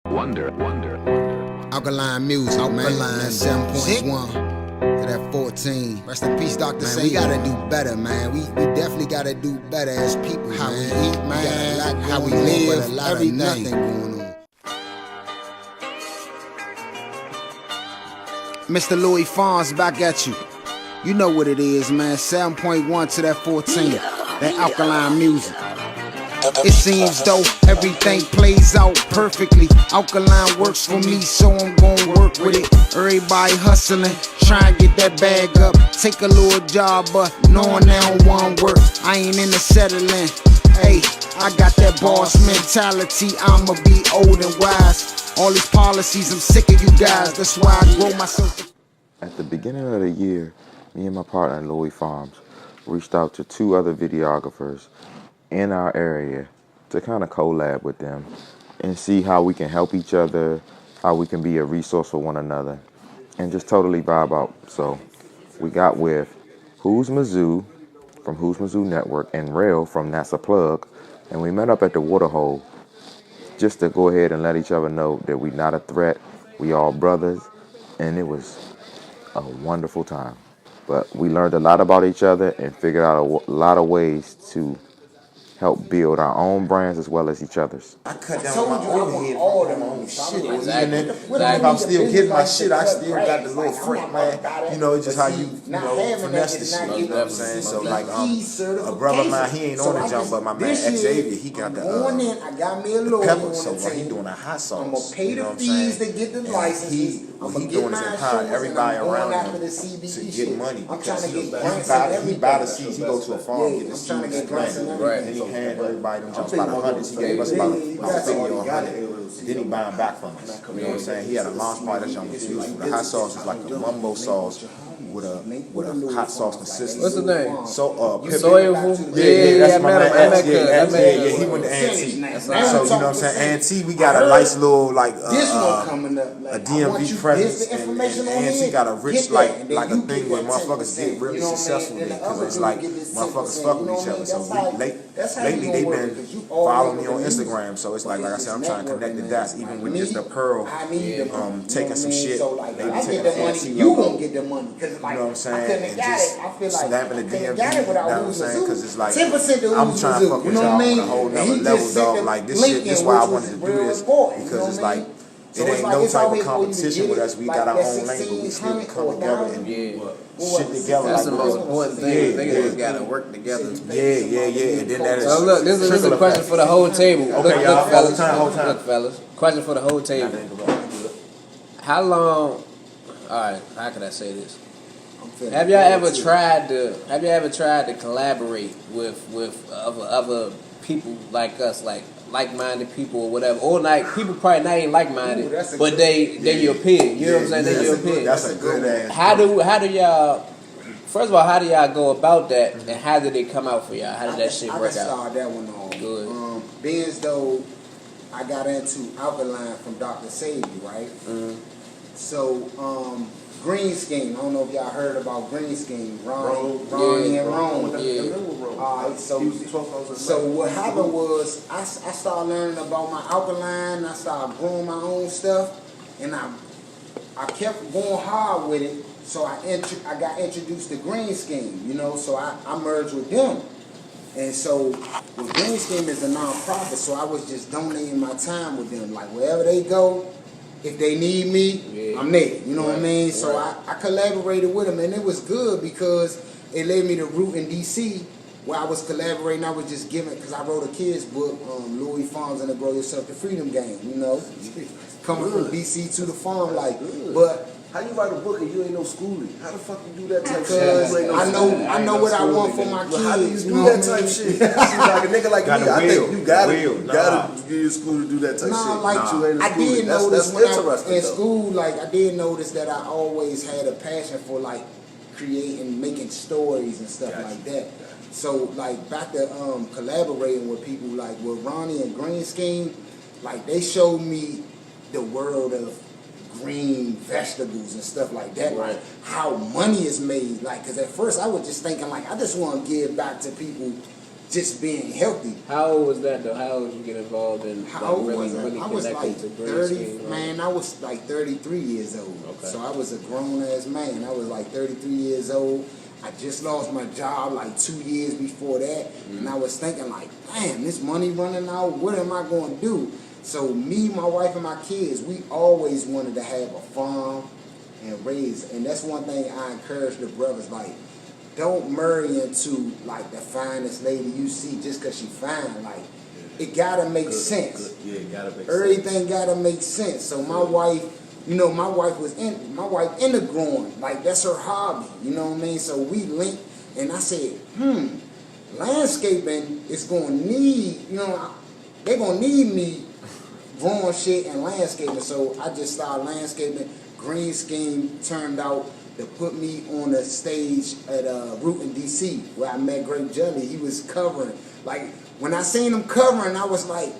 Wonder. Alkaline music, Alkaline 7.1 to that 14. Rest in peace, Dr. Man, we gotta do better, man. We definitely gotta do better as people. How we eat, man. How we live, a lot of nothing going on. Mr. Louis Fonz back at you. You know what it is, man. 7.1 to that 14. That Alkaline music. It seems though everything plays out perfectly. Alkaline works for me, so I'm gonna work with it. Everybody hustling, trying to get that bag up. Take a little job, but knowing they don't want work. I ain't into settling. Hey, I got that boss mentality. I'ma be old and wise. All these policies, I'm sick of you guys. That's why I grow myself. At the beginning of the year, me and my partner Louis Farms reached out to 2 other videographers in our area to kind of collab with them and see how we can help each other, how we can be a resource for one another, and just totally vibe out. So we got with Who's Mizzou from Who's Mizzou Network and Rail from NASA Plug, and we met up at the Waterhole just to go ahead and let each other know that we not a threat, we all brothers, and it was a wonderful time. But we learned a lot about each other and figured out a lot of ways to help build our own brands as well as each other's. I cut down my overhead all my own shit. Even if I'm still getting my shit, I still got the little freak, man. You know, it's just how you finesse the shit, you know what I'm saying? So like a brother of mine, he ain't on the jump, but my man Xavier, he got the pepper, so when he doing a hot sauce, you know what I'm saying? He doing his empower everybody around him to get money because he buy the seeds, he go to a farm, get the seeds planted, and he hand everybody them jumps about 100. He gave us about 50 or 100. Then he buy them back from us. You know what I'm saying? He had a launch party that jump was beautiful. The hot sauce is like a mumbo sauce with a hot sauce consistency. What's the name? So Soyful? Yeah, that's my man. Yeah, he went to Auntie. So you know what I'm saying? Auntie, we got a nice little like a DMV presence, and Auntie got a rich like a thing where motherfuckers get really successful with it because it's like motherfuckers fuck with each other. So lately they've been following me on Instagram. So it's like I said, I'm trying to connect the dots. Even with just the Pearl, taking some shit, they be taking the Auntie. You gonna get the money. You know what I'm saying? And just snapping the DMV, you know what I'm saying? Because it's like, I'm trying to fuck with y'all on a whole nother level, dog. Like, this shit, this is why I wanted to do this. Because it's like, it ain't no type of competition with us. We got our own lane, but we still come together and shit together. That's the most important thing. Niggas gotta work together. Yeah. And then that is. So look, this is a question for the whole table. Okay, y'all, fellas. time. Look, fellas. Question for the whole table. How long? All right, how can I say this? Have y'all ever tried to collaborate with other people like us, like-minded people or whatever, or like people probably not even like-minded, but they your peer. You know what I'm saying? They your peer. That's a good ass. How do y'all? First of all, how do y'all go about that, and how did it come out for y'all? How did that shit work out? I started that one off. Good. Being as though I got into Alkaline from Dr. Savior, right? Mm-hmm. So, Green Scheme. I don't know if y'all heard about Green Scheme. Ronnie and Ron. Alright, so what happened was I started learning about my Alkaline. I started growing my own stuff, and I kept going hard with it. So I got introduced to Green Scheme, you know. So I merged with them, and so Green Scheme is a non-profit. So I was just donating my time with them, like wherever they go. If they need me, I'm there. You know what I mean? So I collaborated with them, and it was good because it led me to Root in D.C., where I was collaborating. I was just giving, because I wrote a kid's book, Louis Farms and the Grow Yourself the Freedom Game, you know? Coming from D.C. to the farm, like, but... How you write a book and you ain't no schooling? How the fuck you do that type shit? Because I know what I want for my kids. How do you do that type shit? See, like a nigga like me, I think you gotta get your school to do that type shit. I did notice when I was in school, like I did notice that I always had a passion for like creating, making stories and stuff like that. So like back to collaborating with people like with Ronnie and Green Scheme, like they showed me the world of green vegetables and stuff like that, like how money is made, like, because at first I was just thinking like I just want to give back to people just being healthy. How old was that though? How old did you get involved in really I was like to 30, man, I was like 33 years old. Okay. So I was a grown ass man. I was like 33 years old. I just lost my job like 2 years before that. And I was thinking like, damn, this money running out, what am I going to do? So me, my wife, and my kids, we always wanted to have a farm and raise. And that's one thing I encourage the brothers, like, don't marry into like the finest lady you see just because she fine. Like, it gotta make sense. Good. Yeah, it gotta make sense. Everything gotta make sense. So my wife, you know, my wife into growing. Like, that's her hobby. You know what I mean? So we linked, and I said, landscaping is gonna need, you know, they gonna need me growing shit and landscaping. So I just started landscaping. Green Scheme turned out to put me on the stage at Root in DC, where I met Grape Jelly. He was covering. Like, when I seen him covering, I was like,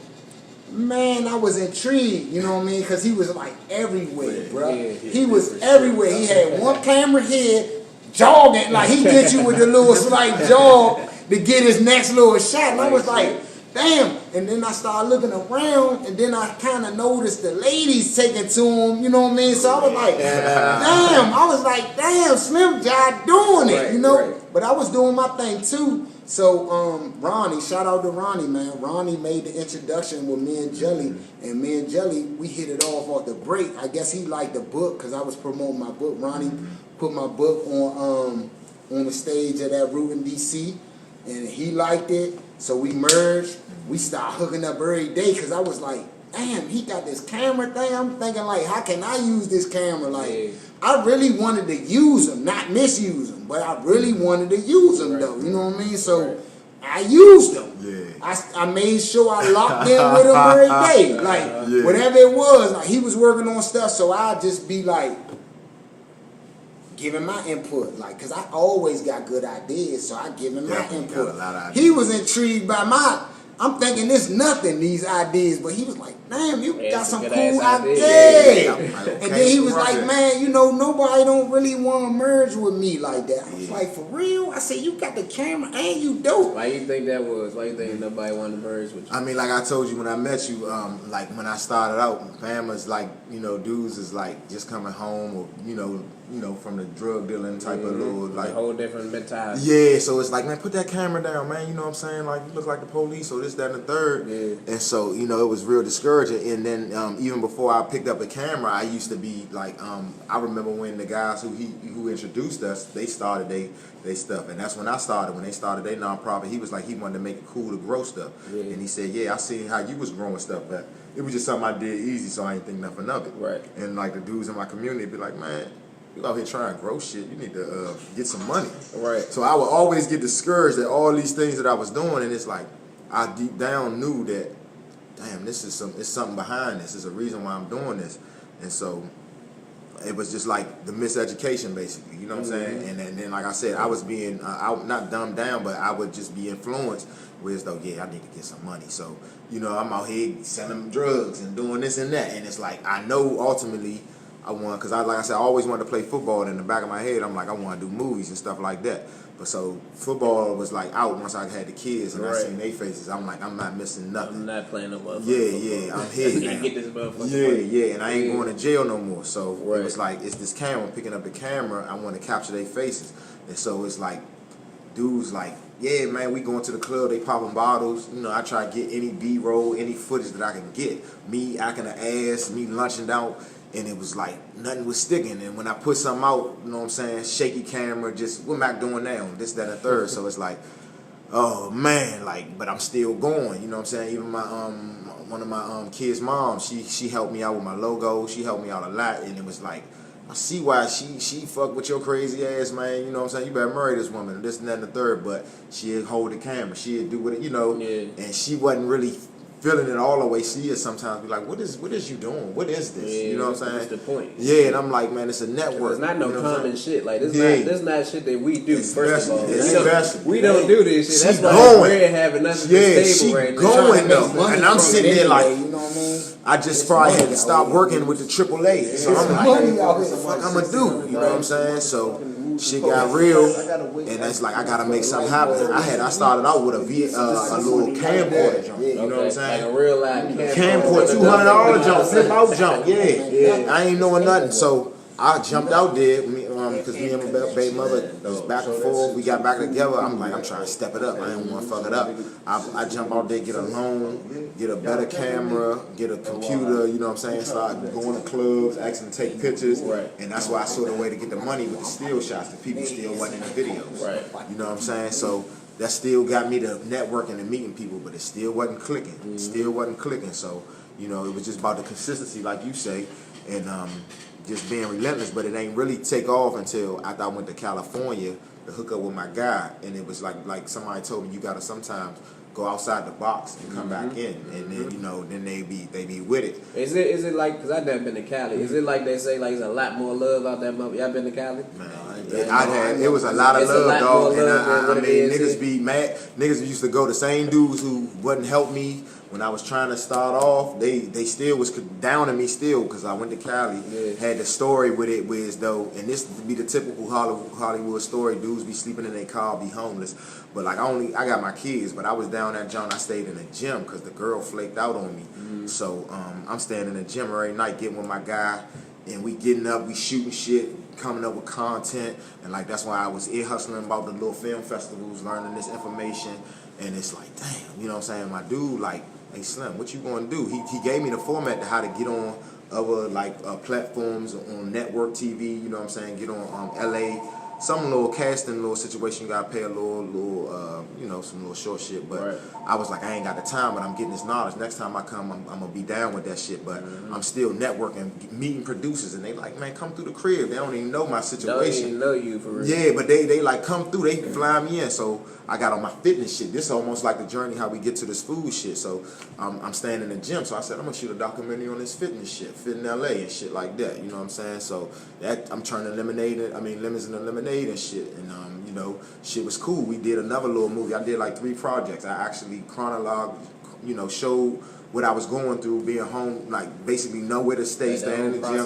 man, I was intrigued, you know what I mean? Because he was like everywhere, bro. Yeah, he was everywhere. He had one camera here, jogging, like he get you with the little slight jog to get his next little shot. And I was like, damn. And then I started looking around, and then I kind of noticed the ladies taking to him, you know what I mean? So I was like, damn. I was like, damn, Slim Jai doing it, you know? But I was doing my thing too. So Ronnie, shout out to Ronnie, man. Ronnie made the introduction with me and Jelly, and me and Jelly, we hit it off the break. I guess he liked the book because I was promoting my book. Ronnie put my book on the stage at that Root in DC, and he liked it. So we merged. We started hooking up every day because I was like, damn, he got this camera thing. I'm thinking like, how can I use this camera? Like, I really wanted to use them, not misuse them, but I really wanted to use them though. You know what I mean? So I used them. Yeah. I made sure I locked in with him every day. Like, whatever it was, like he was working on stuff, so I'd just be like, giving my input, like, cause I always got good ideas, so I give him my input. He was intrigued by I'm thinking it's nothing, these ideas, but he was like, damn, you got some cool ideas. And then he was like, man, you know, nobody don't really want to merge with me like that. I was like, for real? I said, you got the camera and you dope. Why you think that was? Why you think nobody wanted to merge with you? I mean, like I told you when I met you, like when I started out, fam was like, you know, dudes is like just coming home or, you know, from the drug dealing type of little, like, a whole different mentality. Yeah, so it's like, man, put that camera down, man. You know what I'm saying? Like, you look like the police or this, that, and the third. Yeah. And so, you know, it was real discouraging. And then even before I picked up a camera, I used to be like, I remember when the guys who introduced us, they started they stuff. And that's when I started. When they started their nonprofit, he was like, he wanted to make it cool to grow stuff. Yeah. And he said, yeah, I seen how you was growing stuff, but it was just something I did easy, so I ain't think nothing of it. Right. And like the dudes in my community be like, man, you out here trying to grow shit, you need to get some money. Right. So I would always get discouraged at all these things that I was doing, and it's like I deep down knew that, damn, it's something behind this. There's a reason why I'm doing this. And so it was just like the miseducation, basically. You know what I'm saying? And then, like I said, I was being not dumbed down, but I would just be influenced with, though, yeah, I need to get some money. So, you know, I'm out here selling drugs and doing this and that, and it's like I know ultimately I want, because like I said, I always wanted to play football, and in the back of my head, I'm like, I want to do movies and stuff like that. But so football was like out once I had the kids, and I seen their faces. I'm like, I'm not missing nothing. I'm not playing no motherfucker. Yeah, I'm here now. Get this motherfucker. Yeah, and I ain't going to jail no more. So it was like, it's this camera, picking up the camera, I want to capture their faces. And so it's like, dudes like, yeah, man, we going to the club, they popping bottles. You know, I try to get any B-roll, any footage that I can get. Me acting an ass, me lunching out. And it was like, nothing was sticking. And when I put something out, you know what I'm saying, shaky camera, just, what Mac doing now? This, that, and the third. So it's like, oh, man, like, but I'm still going, you know what I'm saying? Even my, one of my kids' moms, she helped me out with my logo. She helped me out a lot. And it was like, I see why she fuck with your crazy ass, man. You know what I'm saying? You better marry this woman, this, and that, and the third. But she'd hold the camera. She'd do what it, you know. Yeah. And she wasn't really feeling it all the way. She is sometimes be like, what is you doing? What is this? Yeah, you know what I'm saying? That's the point. Yeah, and I'm like, man, it's a network. It's not no common shit. Like, this not shit that we do, first of all. We don't do this shit. That's why we're having nothing stable right now. Going though. And I'm sitting there like, you know what I mean? I just probably had to stop working with the AAA. So I'm like, what the fuck I'm gonna do? You know what I'm saying? So shit got real, and that's like I gotta make something happen. I started out with a little camcorder jump. You know what I'm saying? Like a real life Camcorder, $200 jump, flip out jump. Yeah. I ain't knowing nothing, so I jumped out there because me and my baby mother was back and forth. We got back together. I'm like, I'm trying to step it up. I didn't want to fuck it up. I jump out there, get a loan, get a better camera, get a computer. You know what I'm saying? Start going to clubs, asking to take pictures, and that's why I saw the way to get the money with the still shots. The people still wasn't in the videos. You know what I'm saying? So that still got me to networking and meeting people, but it still wasn't clicking. It still wasn't clicking. So you know, it was just about the consistency, like you say, and just being relentless, but it ain't really take off until after I went to California to hook up with my guy, and it was like somebody told me, you gotta sometimes go outside the box and come back in, and then you know, then they be with it. Is it like, because I've never been to Cali, is it like they say like it's a lot more love out there? Y'all been to Cali? Man, it was a lot of love, dog, and I mean, niggas be mad. Niggas used to go, the same dudes who wouldn't help me when I was trying to start off, they still was down on me still, because I went to Cali, had the story with it, whereas though, and this would be the typical Hollywood story, dudes be sleeping in their car, be homeless, but like I got my kids, but I was down at John, I stayed in a gym because the girl flaked out on me, so I'm staying in the gym every night, getting with my guy, and we getting up, we shooting shit, coming up with content, and like that's why I was ear hustling about the little film festivals, learning this information, and it's like, damn, you know what I'm saying, my dude, like, hey Slim, what you gonna do? He gave me the format to how to get on other like platforms on network TV. You know what I'm saying? Get on LA, some little casting, little situation. You gotta pay a little you know, some little short shit. But I was like, I ain't got the time, but I'm getting this knowledge. Next time I come, I'm gonna be down with that shit. But I'm still networking, meeting producers, and they like, man, come through the crib. They don't even know my situation. Don't even know you for real. Yeah, but they like come through. They fly me in. So I got on my fitness shit. This is almost like the journey how we get to this food shit. So I'm staying in the gym. So I said I'm gonna shoot a documentary on this fitness shit, Fit in LA and shit like that. You know what I'm saying? So that I'm turning lemons into lemonade and shit. And you know, shit was cool. We did another little movie. I did like 3 projects. I actually chronologed, you know, showed what I was going through, being home, like basically nowhere to stay, staying in the gym.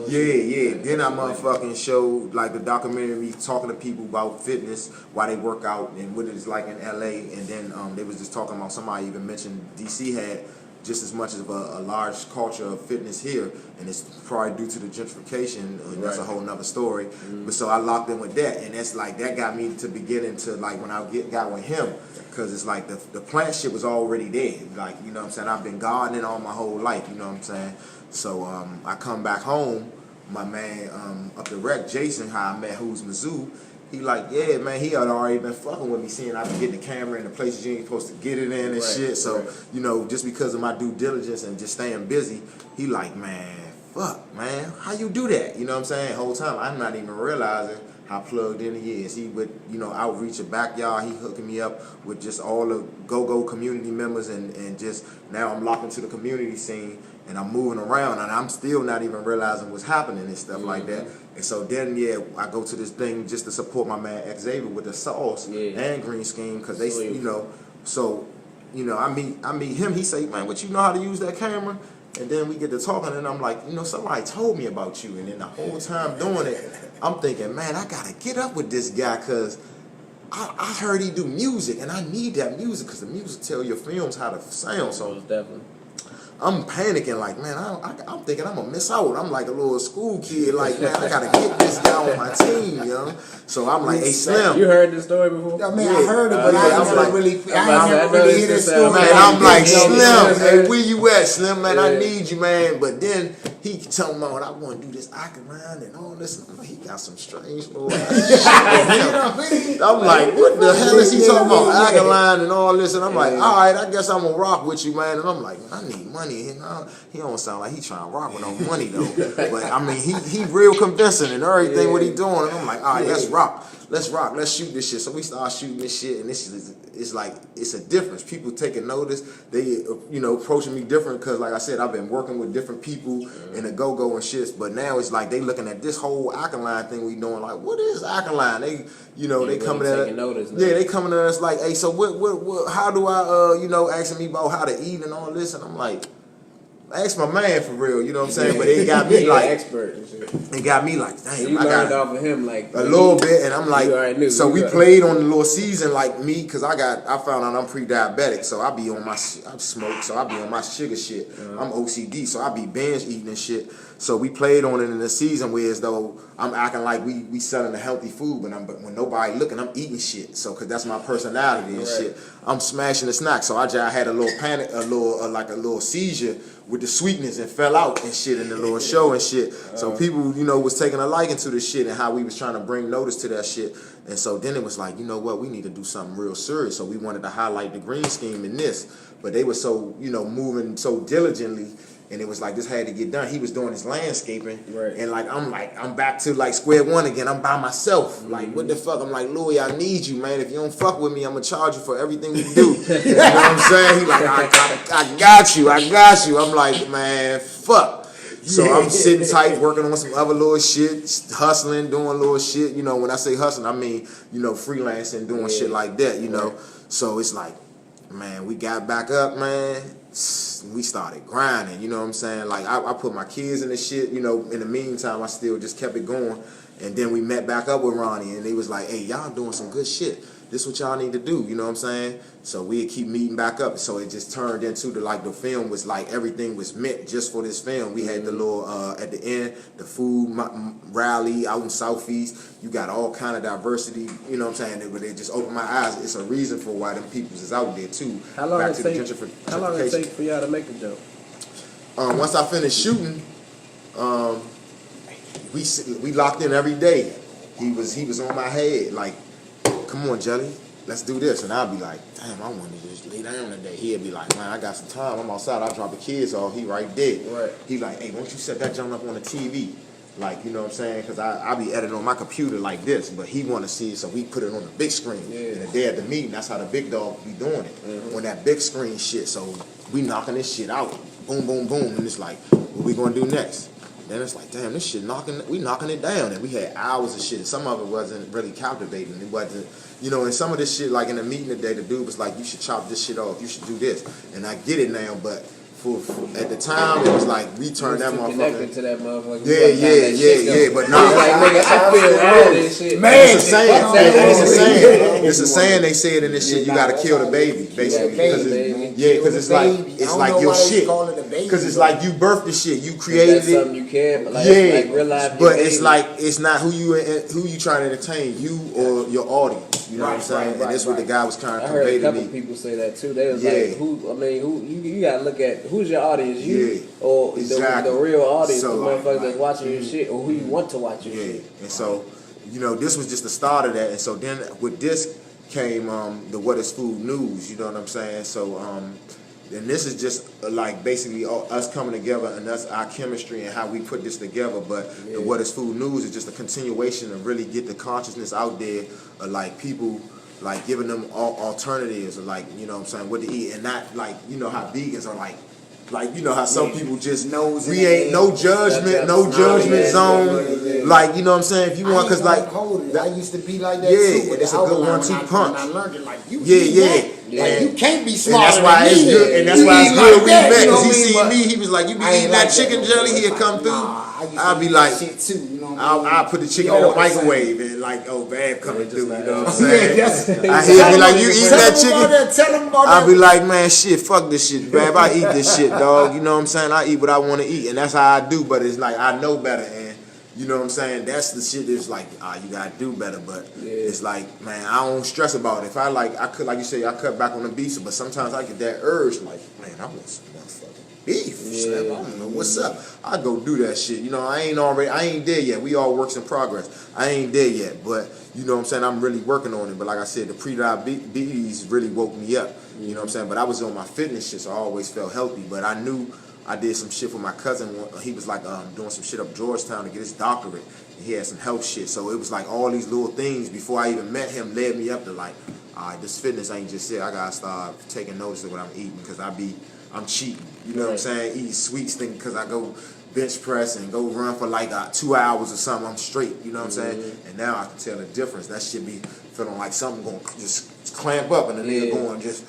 Yeah. Then I motherfucking showed like the documentary, talking to people about fitness, why they work out, and what it's like in LA. And then they was just talking about, somebody even mentioned DC had just as much of a large culture of fitness here, and it's probably due to the gentrification, and that's a whole nother story. But so I locked in with that, and that's like, that got me to beginning to like, when I got with him, because it's like the plant shit was already there. Like, you know what I'm saying? I've been gardening all my whole life, you know what I'm saying? So I come back home, my man up the rec, Jason, how I met Who's Mizzou, he like, yeah, man, he had already been fucking with me, seeing I been getting the camera in the places you ain't supposed to get it in and shit. So, you know, just because of my due diligence and just staying busy, he like, man, fuck, man, how you do that? You know what I'm saying? The whole time, I'm not even realizing how plugged in he is. He would, you know, outreach a backyard. He hooking me up with just all the go-go community members, and just now I'm locked into the community scene, and I'm moving around, and I'm still not even realizing what's happening and stuff like that. And so then, I go to this thing just to support my man Xavier with the sauce and Green Scheme, because they, you know, so, you know, I meet him. He say, man, what, you know how to use that camera? And then we get to talking, and I'm like, you know, somebody told me about you. And then the whole time doing it, I'm thinking, man, I gotta get up with this guy, because I heard he do music, and I need that music, because the music tell your films how to sound. So definitely. I'm panicking, like, man, I'm thinking I'm gonna miss out. I'm like a little school kid, like, man, I gotta get this guy on my team, you know. So I'm like, hey, Slim. You heard this story before? I mean, I heard it, but I never really hear this story. Man, I'm like, Slim, hey, where you at, Slim, man? I need you, man. But then he tell me, I want to do this Aquaman and all this. And I'm like, he got some strange little shit. I'm like, what the hell is he talking about? Aquaman and all this. And I'm like, all right, I guess I'm gonna rock with you, man. And I'm like, I need money. He don't sound like he trying to rock with no money though. But I mean, he real convincing and everything what he doing. And I'm like, all right, let's rock, let's shoot this shit. So we start shooting this shit, and it's like, it's a difference. People taking notice. They, you know, approaching me different, because like I said, I've been working with different people in the go-go and shit. But now it's like they looking at this whole Alkaline thing we doing, like, what is Alkaline? They, you know, they coming at us. Yeah, they coming at us like, hey, so what how do I, you know, asking me about how to eat and all this, and I'm like, Ask my man for real, you know what I'm saying? But it got me like expert and shit. It got me like, damn, So you I learned got off of him like a little bit, and I'm you like, already knew. so You we already- played on the little season like me, cause I found out I'm pre-diabetic, so I be on I smoke, so I be on my sugar shit. I'm OCD, so I be binge eating and shit. So we played on it in the season where as though I'm acting like we selling a healthy food, but when nobody looking, I'm eating shit. So cause that's my personality and shit. I'm smashing the snack. So I had a little panic, a little seizure with the sweetness and fell out and shit in the little show and shit. So people, was taking a liking to the shit and how we was trying to bring notice to that shit. And so then it was like, you know what, we need to do something real serious. So we wanted to highlight the green scheme in this. But they were so, moving so diligently. And it was like, this had to get done. He was doing his landscaping. Right. And I'm back to like square one again. I'm by myself. Like, what the fuck? I'm like, Louis, I need you, man. If you don't fuck with me, I'm going to charge you for everything you do. You know what I'm saying? He like, I got you. I'm like, man, fuck. So I'm sitting tight, working on some other little shit, hustling, doing little shit. When I say hustling, I mean, freelancing, doing shit like that, So it's like, man, we got back up, man. We started grinding, you know what I'm saying? Like, I put my kids in the shit, in the meantime, I still just kept it going. And then we met back up with Ronnie, and he was like, hey, y'all doing some good shit. This what y'all need to do, you know what I'm saying? So we'd keep meeting back up. So it just turned into the film was like everything was meant just for this film. We had the little, at the end, the food rally out in Southeast. You got all kind of diversity, you know what I'm saying? But it just opened my eyes. It's a reason for why them peoples is out there too. How long Back it to the take? gentrification. How long it take for y'all to make a jump? Once I finished shooting, we locked in every day. He was on my head like, come on, Jelly, let's do this. And I'll be like, damn, I want to just lay down today. He'll be like, man, I got some time. I'm outside. I'll drop the kids off. He right there. Right. He like, hey, why don't you set that jump up on the TV? Like, you know what I'm saying? Because I be editing on my computer like this, but he want to see it, so we put it on the big screen. Yeah. And the day at the meeting, that's how the big dog be doing it. On that big screen shit. So we knocking this shit out. Boom, boom, boom. And it's like, what we going to do next? Then it's like, damn, this shit we knocking it down. And we had hours of shit. Some of it wasn't really captivating. It wasn't, and some of this shit, like in the meeting today, the dude was like, you should chop this shit off. You should do this. And I get it now, but at the time, it was like, we turned that motherfucker. Connected to that motherfucker. Yeah. But no. Like, nigga, I feel all this shit. Man, it's a saying. It's a saying they say it in this shit. You gotta kill the baby, basically. Because it's like your shit. Because it's like you birthed the shit. You created That's it. something you can, but like real life. But it's like it's not who you trying to entertain, you or your audience. You know what I'm saying? And that's what the guy was trying to I heard convey a to couple me. people say that too. They was like, who you gotta look at who's your audience, or exactly. the real audience, So, the motherfuckers that's watching your shit, or who you want to watch your shit. And so, this was just the start of that. And so then with this came the What Is Food News, you know what I'm saying? So and this is just like basically us coming together and our chemistry and how we put this together. But the What Is Food News is just a continuation of really get the consciousness out there of like people, like giving them alternatives, or like, you know what I'm saying, what to eat, and not like, how vegans are like how some people just we ain't no judgment zone. Like, you know what I'm saying? If you want, cause like I used to be like that too. It's a good 1-2 punch. I learned it like you. Like, you can't be and smart. that's why it's good. And that's why it's good we met. Cause he seen me. He was like, you be eating that chicken jelly, he'll come through. I'll be like, shit too. You know I'll put the chicken in the microwave and like, oh, Bab coming through. You know what I'm saying? Yeah, I hear be like, you eat that chicken? I'll be like, man, shit, fuck this shit, Bab. I eat this shit, dog. You know what I'm saying? I eat what I want to eat, and that's how I do. But it's like I know better, and you know what I'm saying? That's the shit that's like, you gotta do better. But it's like, man, I don't stress about it. If I could, like you say, I cut back on the beef, but sometimes I get that urge, like, man, I want some motherfucking beef. I don't know what's up. I go do that shit. You know, I ain't there yet. We all works in progress. I ain't there yet, but you know what I'm saying? I'm really working on it. But like I said, the pre-diabetes really woke me up. You know what I'm saying? But I was on my fitness shit, so I always felt healthy. But I knew I did some shit for my cousin. He was like doing some shit up Georgetown to get his doctorate. And he had some health shit. So it was like all these little things before I even met him led me up to like, all right, this fitness ain't just it. I gotta start taking notice of what I'm eating because I'm cheating. You know what I'm saying? Eating sweets thing because I go bench press and go run for like 2 hours or something. I'm straight. You know what I'm saying? And now I can tell the difference. That shit be feeling like something going just clamp up and the nigga going just.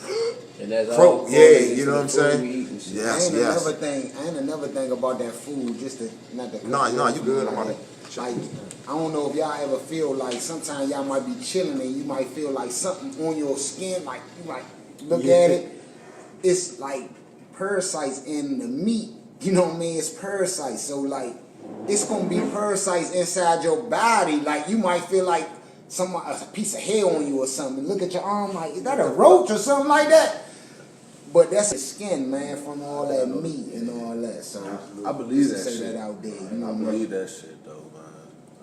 And that's all. Yeah, you know what I'm saying? and shit. Yes, and another thing, and another thing about that food, just to not to. No, you good. I'm like, like, I don't know if y'all ever feel like sometimes y'all might be chilling and you might feel like something on your skin, like you might look at it. It's like parasites in the meat. You know what I mean? It's parasites. So like, it's gonna be parasites inside your body. Like you might feel like a piece of hair on you or something. Look at your arm, like is that a roach or something like that? But that's the skin, man, from all that meat and all that. So I believe that say shit. that out there. You know I what I mean? believe that shit though, man.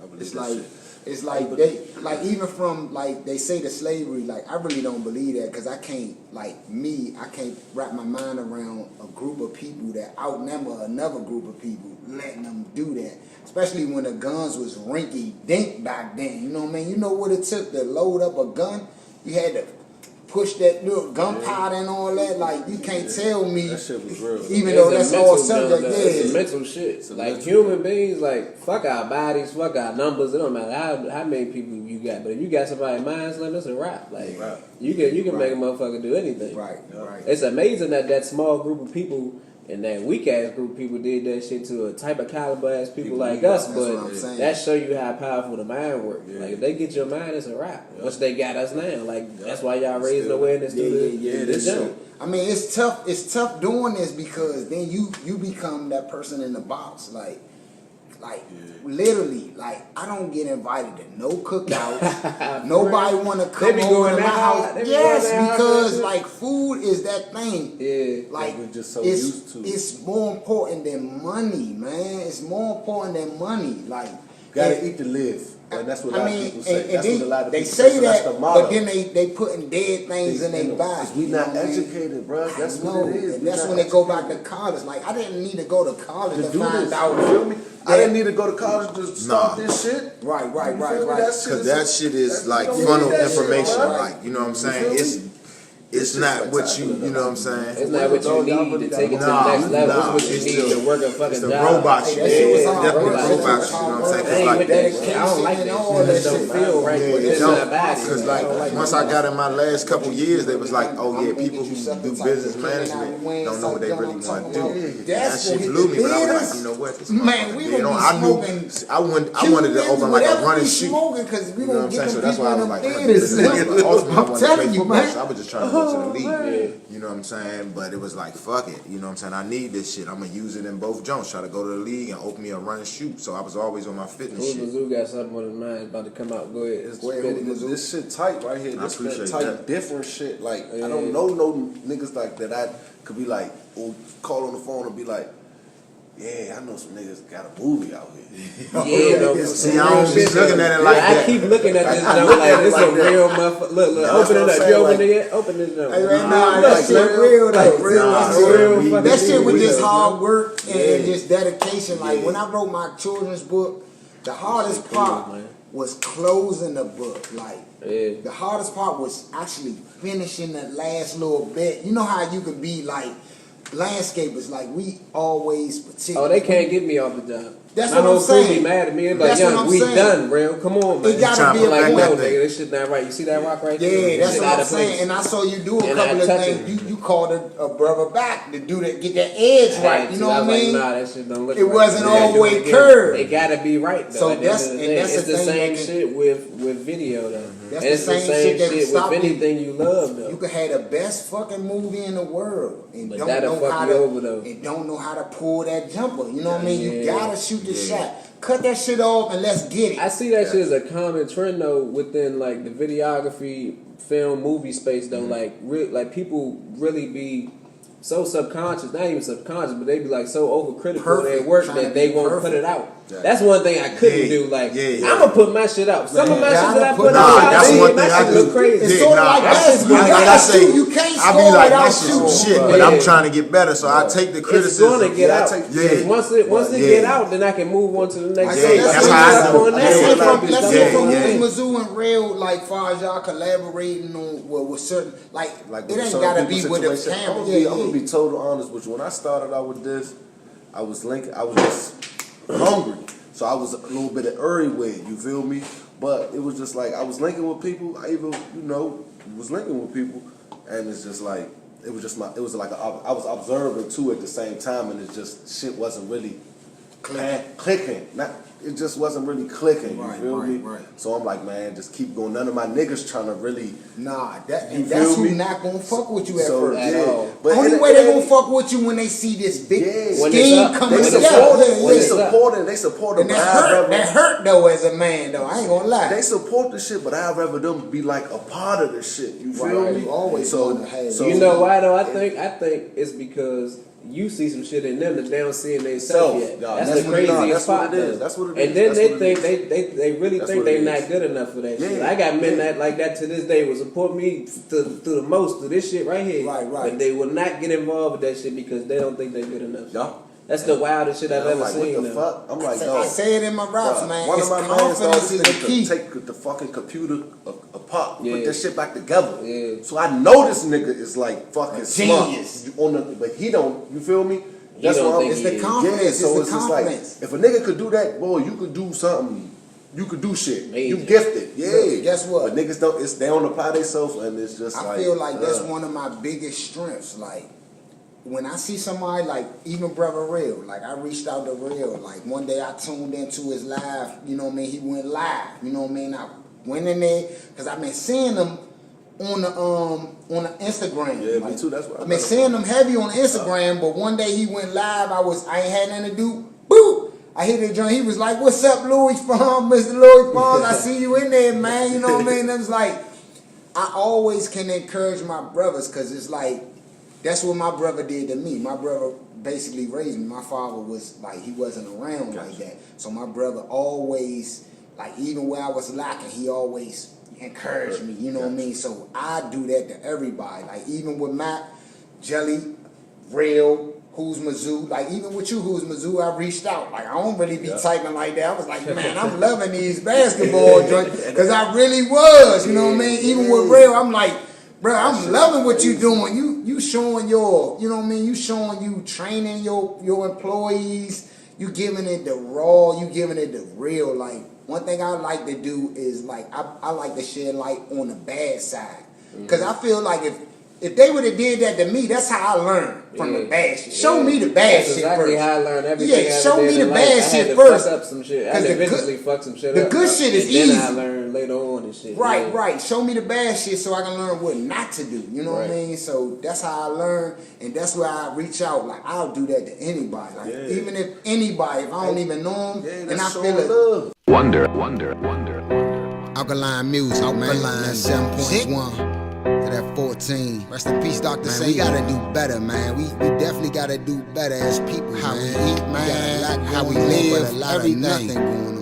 I believe It's that like shit. it's like they like even from like they say the slavery, like I really don't believe that because I can't I can't wrap my mind around a group of people that outnumber another group of people letting them do that, especially when the guns was rinky dink back then. You know what I mean? You know what it took to load up a gun? You had to push that little gunpowder and all that. Like you can't tell me That shit was real. even though that's all subject. It's Yeah. mental shit. Like human beings, like fuck our bodies, fuck our numbers. It don't matter how many people you got, but if you got somebody mind slim, it's a wrap. Like you can make a motherfucker do anything. Right. It's amazing that small group of people and that weak ass group of people did that shit to a type of caliber ass people like us. That's what I'm But saying. that show you how powerful the mind works. Like if they get your mind, it's a wrap. Which they got us now. Like that's why y'all raising awareness to the jump. I mean, it's tough. It's tough doing this because then you become that person in the box. Like literally, like I don't get invited to no cookouts. Nobody want to come over to my house. Yes, because like food is that thing. Yeah, like we're just so it's, used to it. It's more important than money, man. It's more important than money. Like Gotta eat to live. And that's what a lot of people say. That's what a lot of they people say That's that, the motto. but then they putting dead things in their body. Because we not educated, bro. That's what it is. And We that's not when they go back to college. Like I didn't need to go to college to do find this. out. You feel me? I didn't need to go to college to start this shit. Right. You feel me? Because that shit is like you don't funnel need that shit, information. bro. Like, you know what I'm saying? It's not what you know what I'm saying? It's not what you need to take it to the next level. It's what you need to work a fucking It's the job. robot shit. that shit was It's hard. definitely That robot shit was shit. You know hard. what I'm I saying? ain't 'Cause with like, that shit. I don't like and that all shit. that It don't shit. feel right. It's no, not bad. because like once I got in my last couple years, they was like, oh yeah, people who do business management don't know what they really want to do. And that shit blew me, but I was like, you know what? This Man, we you know, gonna I be knew smoking. I wanted to open like a running shoot. Because we You know what gonna I'm get saying? So them that's people why I in was them like, theaters. ultimately, I I'm wanted to telling play you, football, man. so I was just trying to go to the league. You know what I'm saying? But it was like, fuck it. You know what I'm saying? I need this shit. I'm gonna use it in both jumps. Try to go to the league and open me a run and shoot. So I was always on my fitness shit. Mizzou got something on his mind about to come out. Go ahead. Spit it. This shit tight right here. I This appreciate shit tight, that. different shit. Like I don't know no niggas like that. I could be like, or call on the phone and be like, yeah, I know some niggas got a movie out here. Yeah, no, See, I don't be looking at it like I that. keep looking at this jump like this a real motherfucker. Look, that's open what it I'm up. saying, You open like- it yet? Open this jump. Nah, that shit real though. That shit was just hard work and just dedication. Like when I wrote my children's book, the hardest part was closing the book. Like the hardest part was actually finishing the last little bit. You know how you could be like landscapers, like we always Oh, they can't get me off the job. That's My what whole I'm crew saying. be mad at me. They're like, That's what young, I'm we saying. done, bro. Come on, man. It gotta be I'm like, a no, point. nigga, this shit not right. You see that rock right there? Yeah, that's Shit what out I'm of place. saying. And I saw you do a And I couple of touch things. it. You called a brother back to do that, get that edge right. You know what I mean? Like, nah, that shit don't look It right. wasn't They gotta all do way it again. curved. It gotta be right though. So At the end of that's- the and day. that's It's the the thing same that can- shit with video though. That's And it's the the same same shit that shit stop with you. anything you love though. You could have the best fucking movie in the world and But don't that'll know fuck how you to over, though. and don't know how to pull that jumper. You know what I mean? You Yeah. gotta shoot the shot. Cut that shit off and let's get it. I see that shit as a common trend though within like the videography, film, movie space though. Like people really be so subconscious, not even subconscious, but they be like so overcritical of their Perfect. work Trying that to they be won't perfect. put it out. That's one thing I couldn't do. Like I'm gonna put my shit out. Some of my shit that I put Nah, out, that's one thing that I shit do. look crazy. It's sort of like basketball. You gotta shoot. You can't I be score like, without that shit's some shooting. shit, but I'm trying to get better, so I take the It's criticism. gonna get out. Yeah. Once it get out, then I can move on to the next. So thing. let's that's say how I from- do it. let's say from Yeah. Mizzou and Real, like far as y'all collaborating on with certain like it ain't certain gotta be people's with the situation. camera. I'm gonna be total honest with you. When I started out with this, I was just hungry. So I was a little bit of everywhere, you feel me? But it was just like I was linking with people. I even, was linking with people, and it's just like it was just it was like I was observing too at the same time, and it just shit wasn't really clicking. It just wasn't really clicking. You feel me? Right. So I'm like, man, just keep going. None of my niggas trying to really. Nah, You that's feel me? who not gonna fuck with you at So first. At all. but Only way they gonna fuck with you when they see this big When scheme it's up. coming They together. support it. They support it. And But that hurt though as a man though. I ain't gonna lie. they support the shit, but I'd rather them be like a part of the shit. You feel Right, me? you always wanna have- so You know why though? I think it's because you see some shit in them that they don't see in themselves yet. y'all, That's that's the what it- craziest that's what part. it is. though. That's what it And is. then That's they what think it they really That's think what they it not is. good enough for that shit. Yeah. I got men that like that to this day will support me to the most to this shit right here. Right. But they will not get involved with that shit because they don't think they're good enough. Yeah. That's the wildest shit I've I'm ever like, seen. what the though. fuck? I'm like, I say it in my raps, bruh, man. One It's of my mans confidence is the key. take the fucking computer apart, Yeah. put that shit back together. Yeah. So I know this nigga is like fucking Genius. smart. But he don't. You feel me? He don't what think It's he the is. confidence. Yeah, so it's it's the just like, confidence. if a nigga could do that, boy, you could do something. You could do shit. Major. You gifted. Yeah. Look, guess what? But niggas don't. They don't apply themselves, and it's just I like. feel like that's one of my biggest strengths. Like when I see somebody like even Brother Real, like I reached out to Real. Like one day I tuned into his live. You know what I mean? He went live. You know what I mean? I went in there because I've been seeing him on the Instagram. Yeah, like, me too. That's what I've been seeing him heavy on Instagram. But one day he went live. I ain't had nothing to do. Boop. I hit the joint. He was like, "What's up, Louis Farms, Mr. Louis Farms? I see you in there, man." You know what I mean? It was like, I always can encourage my brothers because it's like, that's what my brother did to me. My brother basically raised me. My father was like, he wasn't around like that. So my brother always, like even where I was lacking, he always encouraged me. You know what I mean? So I do that to everybody. Like even with Matt, Jelly, Real, Who's Mizzou, like even with you, Who's Mizzou, I reached out. Like I don't really be typing like that. I was like, man, I'm loving these basketball joints because I really was. You know what I mean? Even with Real, I'm like, bro, I'm loving what you doing. You showing your, you know what I mean? You showing you training your employees. You giving it the raw. You giving it the real. Like one thing I like to do is like I like to shed light on the bad side because I feel like if they would have did that to me, that's how I learned from the bad shit. Show me the bad That's shit exactly first. how I learned everything. Yeah, I show ever me did the in life. bad I had shit to first. Fuck up some shit. I 'Cause had to the good- eventually fuck some shit the up. good shit is and then easy. I learned later on and shit. Right, yeah. right. Show me the bad shit so I can learn what not to do. You know what I Right. mean? So that's how I learn, and that's where I reach out. Like I'll do that to anybody. Like even if anybody, if I don't even know them, and I feel it. love. Wonder. Alkaline music, man. That 7.1 to that 14. Rest in peace, Dr. Man, we gotta do better, man. We definitely gotta do better as people. How we eat, man. How we live, everything. Nothing going on.